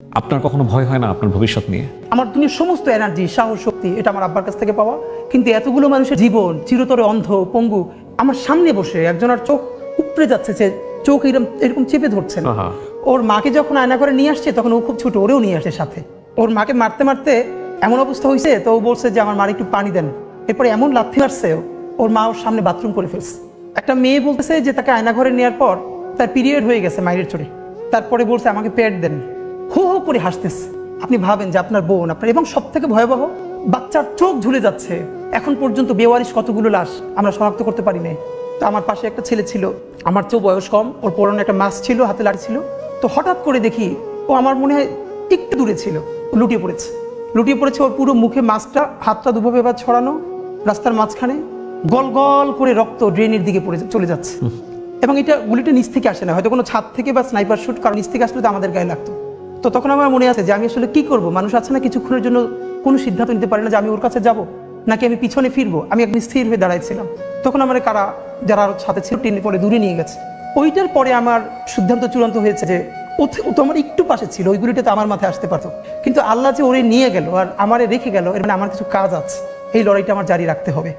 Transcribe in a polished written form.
আপনার কখনো ভয় হয় না আপনার ভবিষ্যৎ নিয়ে? আমার দুনিয়ার সমস্ত এনার্জি, সাহস, শক্তি এটা আমার আব্বার কাছ থেকে পাওয়া। কিন্তু এতগুলো মানুষের জীবন চিরতরে অন্ধ, পঙ্গু, আমার সামনে বসে একজনের চোখ উপড়ে যাচ্ছে, যে চোখ এরকম চেপে ধরছেন। ওর মাকে যখন আয়না করে নিয়ে আসছে তখন ও খুব ছোট, ওরেও নিয়ে আসে সাথে। ওর মাকে মারতে মারতে এমন অবস্থা হয়েছে, তো ও বলছে যে আমার মার একটু পানি দেন। এরপরে এমন লাথি মারছে, ওর মা ওর সামনে বাথরুম করে ফেলছে। একটা মেয়ে বলতেছে যে তাকে আয়না ঘরে নেওয়ার পর তার পিরিয়ড হয়ে গেছে মায়ের চড়ে, তারপরে বলছে আমাকে প্যাড দেন। হো হো করে হাসতেছে। আপনি ভাবেন যে আপনার বোন আপনার, এবং সব থেকে ভয়াবহ, বাচ্চার চোখ ঝুলে যাচ্ছে। এখন পর্যন্ত বেওয়ারিশ কতগুলো লাশ আমরা শনাক্ত করতে পারি নাই। তো আমার পাশে একটা ছেলে ছিল, আমার চেয়েও বয়স কম, ওর পরনে একটা মাস্ক ছিল, হাতে লাঠি ছিল। তো হঠাৎ করে দেখি ও আমার মনে হয় একটু দূরে ছিল, ও লুটিয়ে পড়েছে। ওর পুরো মুখে মাস্কটা, হাতটা দুভাবে এবার ছড়ানো, রাস্তার মাঝখানে গল গল করে রক্ত ড্রেনের দিকে চলে যাচ্ছে। এবং এটা গুলিটা নিচ থেকে আসে না, হয়তো কোনো ছাদ থেকে বা স্নাইপার শুট, কারণ নিচ থেকে আসলে তো আমাদের গায়ে লাগতো। তো তখন আমার মনে আছে যে আমি আসলে কি করব। মানুষ আছে না কিছুক্ষণের জন্য কোনো সিদ্ধান্ত নিতে পারে না যে আমি ওর কাছে যাব নাকি আমি পিছনে ফিরবো। আমি একদম স্থির হয়ে দাঁড়াইছিলাম। তখন আমার কারা যারা সাথে ছিল টেনে পরে দূরে নিয়ে গেছে। ওইটার পরে আমার সিদ্ধান্ত চূড়ান্ত হয়েছে যে ও তো আমার একটু পাশে ছিল, ওই গুলিটা তো আমার মাথায় আসতে পারতো। কিন্তু আল্লাহ যে ওরে নিয়ে গেল আর আমারে রেখে গেল, এর মানে আমার কিছু কাজ আছে, এই লড়াইটা আমার জারি রাখতে হবে।